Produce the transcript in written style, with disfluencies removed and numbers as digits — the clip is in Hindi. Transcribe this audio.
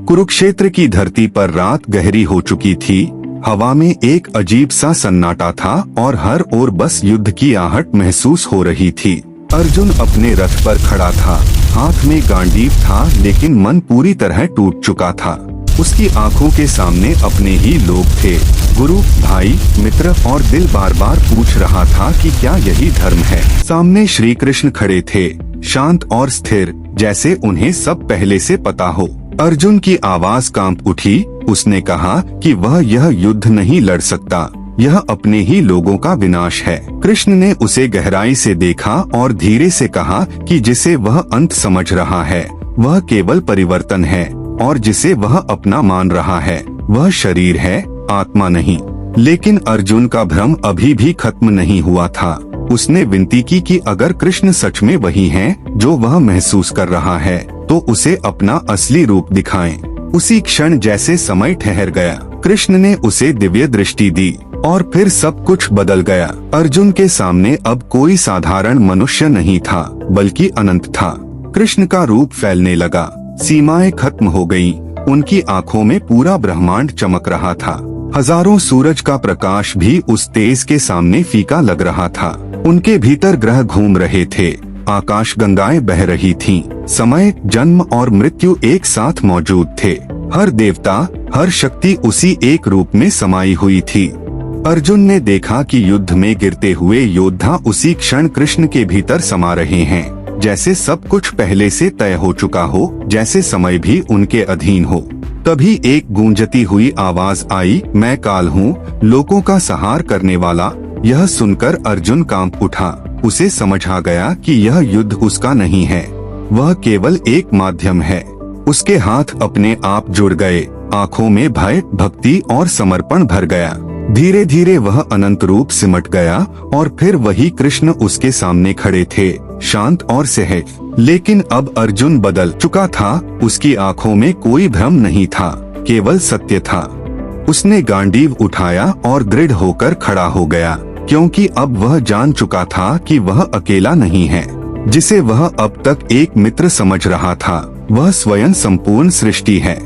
कुरुक्षेत्र की धरती पर रात गहरी हो चुकी थी। हवा में एक अजीब सा सन्नाटा था और हर ओर बस युद्ध की आहट महसूस हो रही थी। अर्जुन अपने रथ पर खड़ा था, हाथ में गांडीव था, लेकिन मन पूरी तरह टूट चुका था। उसकी आंखों के सामने अपने ही लोग थे, गुरु, भाई, मित्र, और दिल बार बार पूछ रहा था कि क्या यही धर्म है। सामने श्री कृष्ण खड़े थे, शांत और स्थिर, जैसे उन्हें सब पहले से पता हो। अर्जुन की आवाज कांप उठी। उसने कहा कि वह यह युद्ध नहीं लड़ सकता, यह अपने ही लोगों का विनाश है। कृष्ण ने उसे गहराई से देखा और धीरे से कहा कि जिसे वह अंत समझ रहा है वह केवल परिवर्तन है, और जिसे वह अपना मान रहा है वह शरीर है, आत्मा नहीं। लेकिन अर्जुन का भ्रम अभी भी खत्म नहीं हुआ था। उसने विनती की कि अगर कृष्ण सच में वही हैं जो वह महसूस कर रहा है तो उसे अपना असली रूप दिखाएं। उसी क्षण जैसे समय ठहर गया, कृष्ण ने उसे दिव्य दृष्टि दी और फिर सब कुछ बदल गया। अर्जुन के सामने अब कोई साधारण मनुष्य नहीं था, बल्कि अनंत था। कृष्ण का रूप फैलने लगा, सीमाएं खत्म हो गईं, उनकी आंखों में पूरा ब्रह्मांड चमक रहा था। हजारों सूरज का प्रकाश भी उस तेज के सामने फीका लग रहा था। उनके भीतर ग्रह घूम रहे थे, आकाश गंगाएं बह रही थीं, समय, जन्म और मृत्यु एक साथ मौजूद थे। हर देवता, हर शक्ति उसी एक रूप में समाई हुई थी। अर्जुन ने देखा कि युद्ध में गिरते हुए योद्धा उसी क्षण कृष्ण के भीतर समा रहे हैं, जैसे सब कुछ पहले से तय हो चुका हो, जैसे समय भी उनके अधीन हो। तभी एक गूंजती हुई आवाज आई, मैं काल हूँ, लोगों का संहार करने वाला। यह सुनकर अर्जुन कांप उठा। उसे समझ आ गया कि यह युद्ध उसका नहीं है, वह केवल एक माध्यम है। उसके हाथ अपने आप जुड़ गए, आंखों में भय, भक्ति और समर्पण भर गया। धीरे धीरे वह अनंत रूप सिमट गया और फिर वही कृष्ण उसके सामने खड़े थे, शांत और सहज। लेकिन अब अर्जुन बदल चुका था। उसकी आंखों में कोई भ्रम नहीं था, केवल सत्य था। उसने गांडीव उठाया और दृढ़ होकर खड़ा हो गया, क्योंकि अब वह जान चुका था कि वह अकेला नहीं है। जिसे वह अब तक एक मित्र समझ रहा था, वह स्वयं संपूर्ण सृष्टि है।